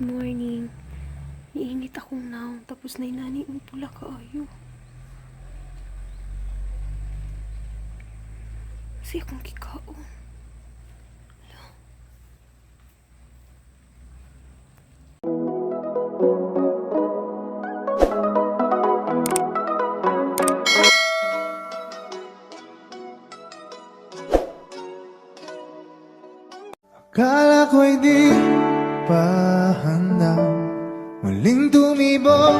morning. Niinit akong naong, tapos na inani ang pula kaayo. Kasi akong kikaon. Akala ko'y di pa handa, muling tumibok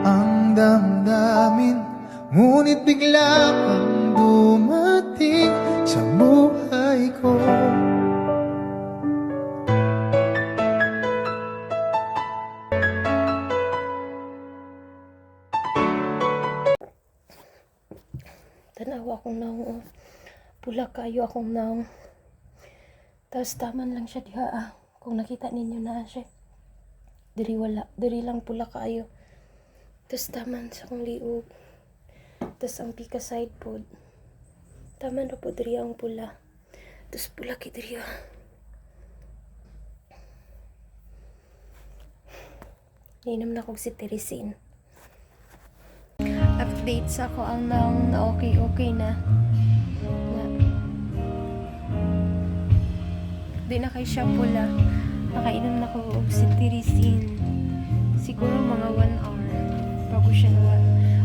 ang damdamin. Ngunit bigla kang dumating sa buhay ko. Tanawa akong naong, pula kayo akong naong. Tapos taman lang siya diha kung nakita ninyo na siya. Diri wala, diri lang pula kayo. Tapos taman sa akong liog. Tapos ang pika side pod. Taman ra po diri ang pula. Tapos pula kay diri Inom na kog si Teresin. Update sa ako ang naong na okay na. Di na kay siya pula. Nakainom na ko og si Teresin. Siguro mga 1 hour bago siya nawa.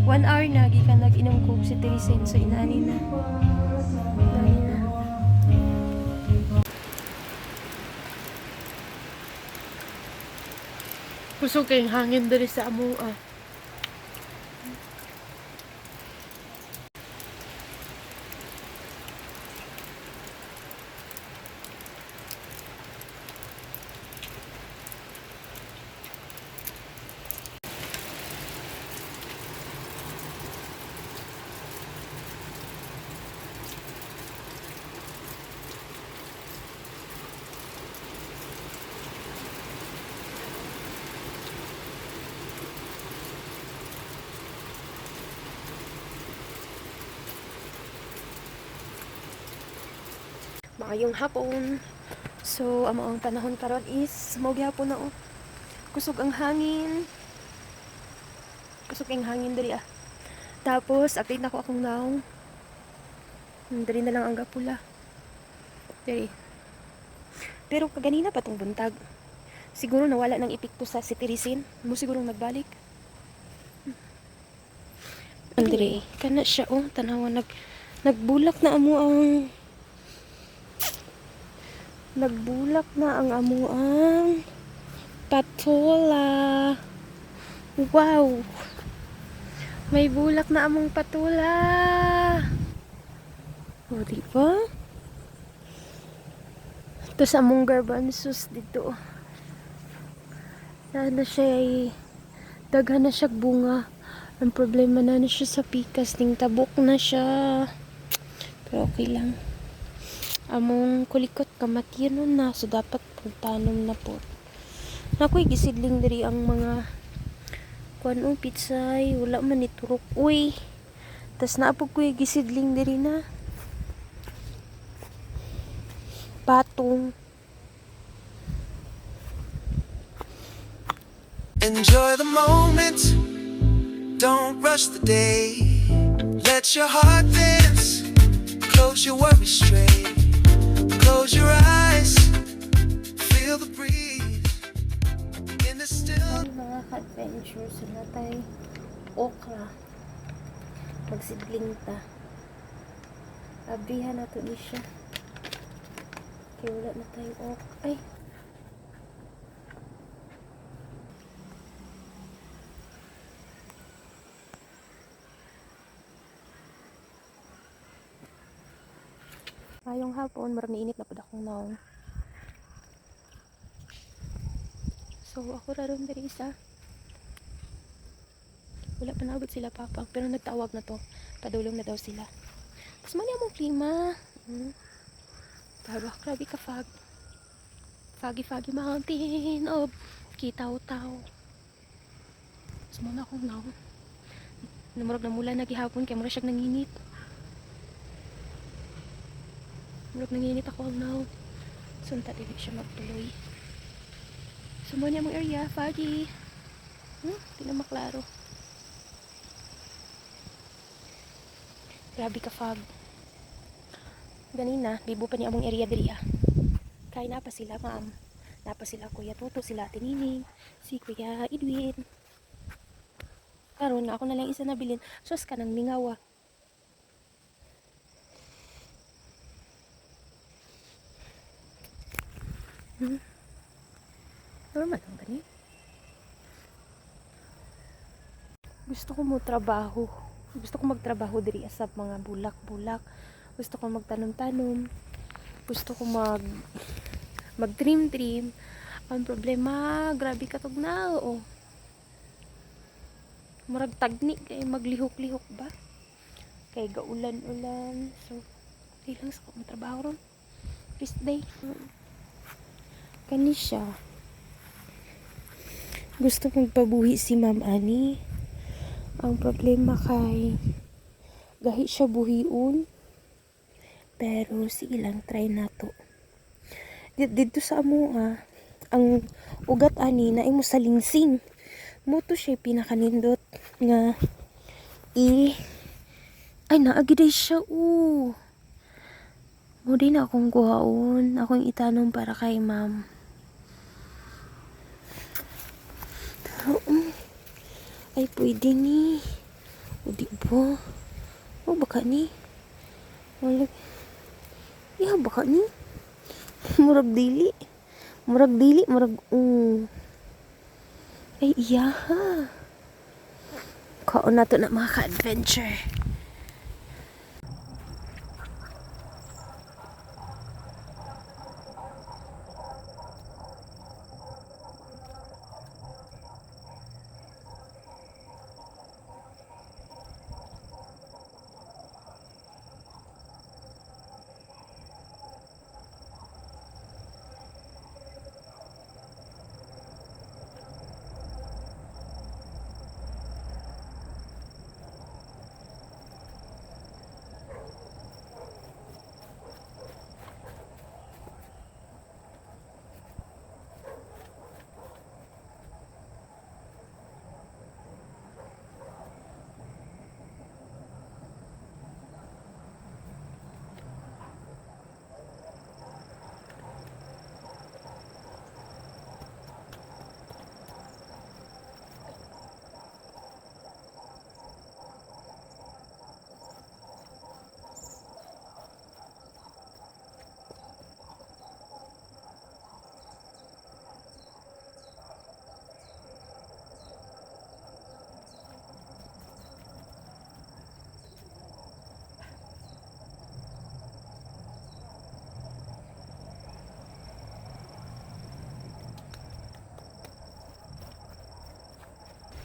1 hour na gikan nag-inom ko og si Teresin. So inani na. Inani na. Kusog kayong hangin diri sa among maayong hapon. So, ang panahon karon is mao gyapon na kusog ang hangin. Kusog ang hangin diri Tapos update na ko akong naong. Diri na lang ang gapula. Diri. Pero kaganina pa tong buntag. Siguro nawala ng epekto sa si Teresin. Mo siguro nagbalik. Diri, kana siya tanawa nagbulak na amo ang nagbulak na ang amuang patula. Wow! May bulak na among patula. O, diba? Tapos among garbanzos dito. Na siya daghan na siya bunga. Ang problema na siya sa pikas. Ting tabok na siya. Pero okay lang. Among kulikot kamatiyon na, so dapat pagtanom na po. Nakoy gisidling diri ang mga kuan pitsay, wala man ni turok uy. Tas naapog ko gisidling diri na patong. Enjoy the moment, don't rush the day. Let your heart dance, close your worries straight. Close your eyes, feel the breeze in the still. Mga ka-adventure sila tayo okra. Magsidling ta. Abrihan na to ni siya. Kaya wala na tayong okra. Ay! Ngayong hapon, marami init na po akong naong. So, ako raron dari isa. Wala pa naabot sila papa, pero nagtawag na to. Padulong na daw sila. Tapos mali among klima. Pero grabe ka fog. Foggy mountain of Kitaw-taw. Tapos muna akong naong. Namurag na mula nagihapon, kaya mura siyang nanginit. Murag nanginit ako ang now. Sunta din siya magtuloy. Sumo niya mong area, foggy. Di na maklaro. Grabe ka fog. Ganina, bibo pa niya among area diri ah. Kaya na pa sila, ma'am. Napa sila Kuya Toto, sila Tinining, si Kuya Edwin. Karon nga ako na lang isa nabilin. Sus ka nang mingawa. Normal lang gani. Gusto ko mo trabaho. Gusto ko magtrabaho diri sa mga bulak-bulak. Gusto ko magtanom-tanom. Gusto ko mag-trim-trim. Ang problema, grabe katog na, oh. Murag tagni kay maglihok-lihok ba? Kay gaulan-ulan. So, okay lang sa akong trabaho ron. First day. Kani siya. Gusto kong pabuhi si Ma'am Ani. Ang problema kay gahi siya buhiun. Pero si ilang try na to. Dito sa amo ang ugat ani na imo sa lingsing. Moto siya pinakanindot nga ay naagiday siya mo din akong kuhaon, akong itanong para kay ma'am. Pero ay pwede ni o di ba o baka ni wala baka ni murag dili ay iya ha kaon na to na mga ka-adventure.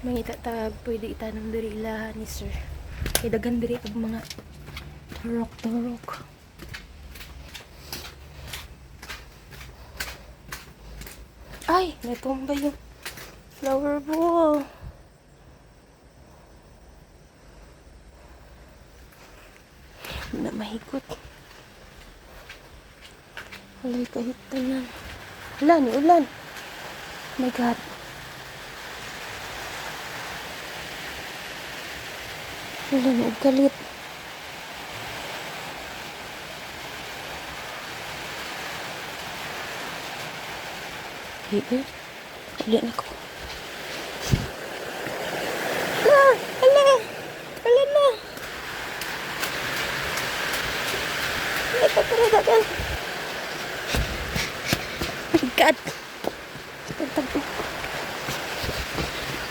Mangita tag pwede itanong diri ila ni sir. Kay daghan diri og mga turok. Ay, natumba yung flower bowl. Na mahikot. Walay kahit tanan. Ulan. Oh my God. Ulan, galit. Higa. Ulan ako. Hala na. Hindi pa paradagan. Oh my God. Tagtag.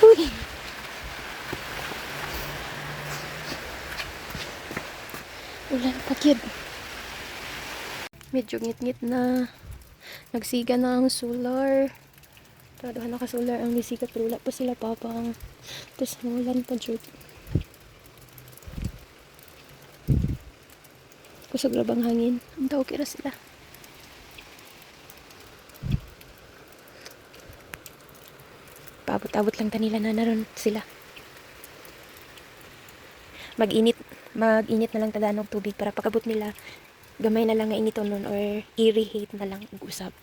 Uy. Ulan pa kid. Medyo ngit-ngit na. Nagsiga na ang solar. Traduhan na ka-solar ang nisikat pero wala pa sila papang. Tapos ulan pa jud. Kusog rabang hangin. Ang tao kira sila. Paabot-abot lang tanila na naroon sila. Mag-init na lang tadaan og tubig para pagabot nila gamay na lang nga initon nun or i-reheat na lang og usab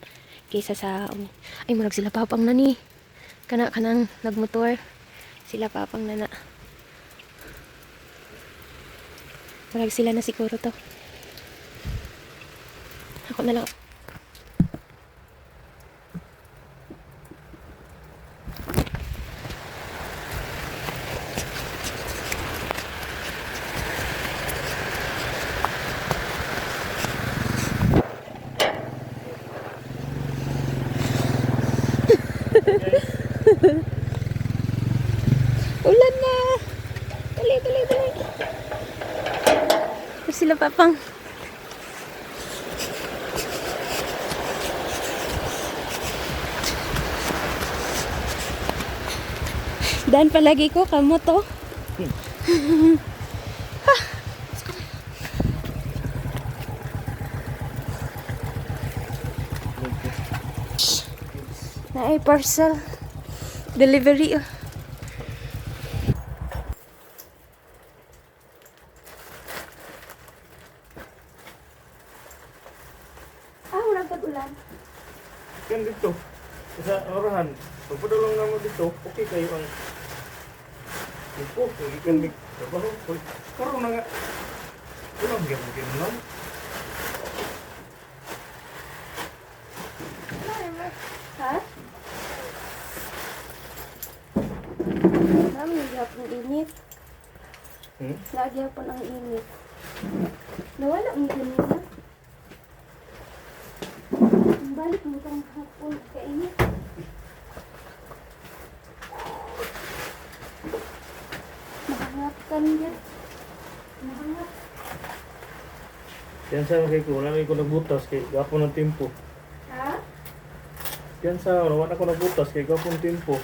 kaysa sa ay murag sila papang na ni. Kanang nagmotor. Sila papang na na. Murag sila na siguro to. Ako na lang. Ulan na. Dali, dali, dali. Sila papang. Dan palagi ko kamo to. Na ay parcel delivery. Wala tag-ulan. Kan dito. Sa orahan. Pagpadulong naman dito, okay kayo ang ito. Hindi kan may trabaho. Pero na nga. Wala bigyan lang. Ha? Mami, gapon init. Lagi po ng init. Nawala mo kanina. Balik mo kang hapon kainit. Mahangap ka niya. Mahangap. Yan sa kay ko, wala ko nagbutas kay gapon ng tempo. Ha? Yan sa wala ko nagbutas kay gapon ng tempo.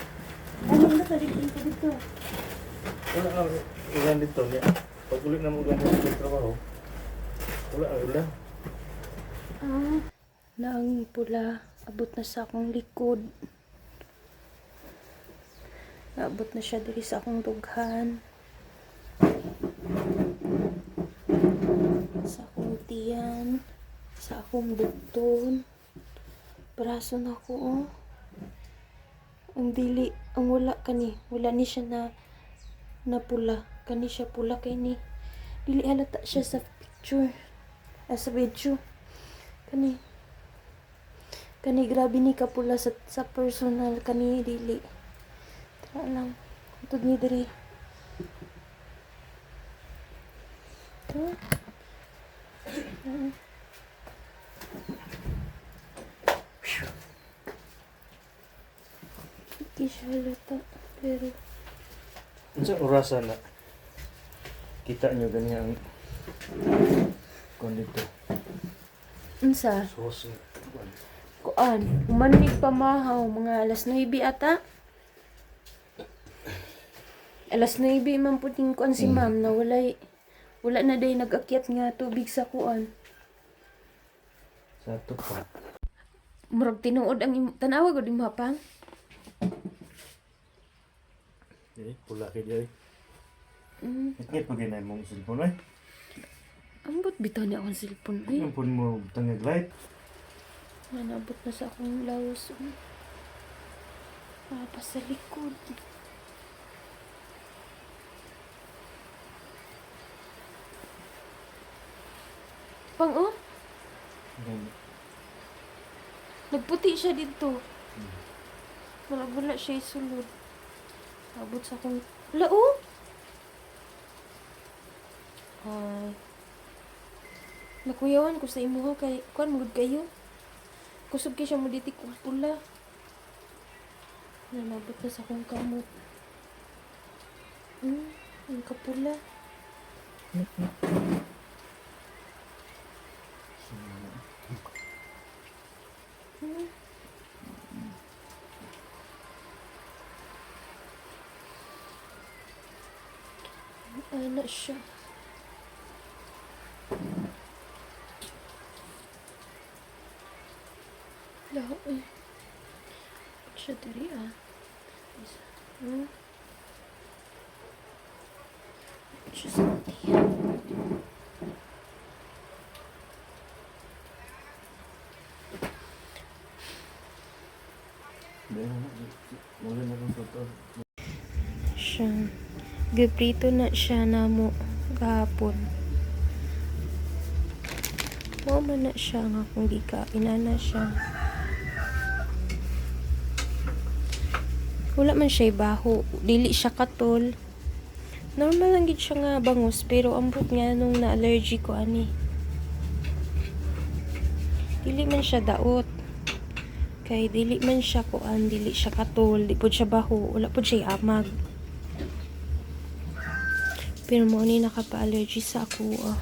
Ano na sa dito? Wala na ilan dito niya. Pag ulit na mo ganito sa trabaho. Wala wala. Naang pula, abot na sa akong likod. Abot na siya diri sa akong dughan. Sa akong tiyan, sa akong bugton. Braso na ko, oh. Ang dili, ang wala kani, wala ni siya na pula. Kani siya pula kay ni. Dili halata siya sa picture. Sa video. Kani grabe ni kapula sa personal kani dili. Tara lang. Tud ni diri. Ito. Hindi siya halata. Pero Sa orasan na kita nyo ganyan kung dito. unsa? Sos. Kuan, umanig pamahaw mga alas 9 ata. Alas 9 man puting kuan si ma'am na wala na day nag-akyat nga tubig sa kuan. Sa ito pa. Murag tinuod ang tanawa gud imong hapang. Pula kay diri. Mm. Ikit pa ginay mong cellphone ay. Ambot bitaw ni akong cellphone ay. Yung phone mo tangag light. Nanabot na sa akong lawas. Pa sa likod. Pang oh, nagputi siya dito. Wala siya isulod. Abot sa akong lao. Ay. Nakuyawan ko sa imuha kay kuan mugod kayo. Kusog kay siya mo diti kong pula. Nalabot na sa akong kamot. Ang kapula. Ana siya. Laho eh. Ba't siya diri ah? Isa. Ba't siya sa tiyan? Siya. Giprito na siya namo gahapon. Mo man na siya nga kung di ka inana siya. Wala man siya baho, dili siya katol. Normal lang gid siya nga bangus pero ambot nga nung na-allergy ko ani. Dili man siya daot. Kay dili man siya kuan, dili siya katol, di pud siya baho, wala pud siya amag. Pero mo ni nakapa-allergy sa ako.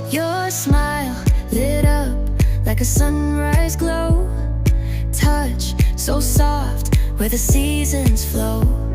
Your smile lit up like a sunrise glow. Touch so soft where the seasons flow.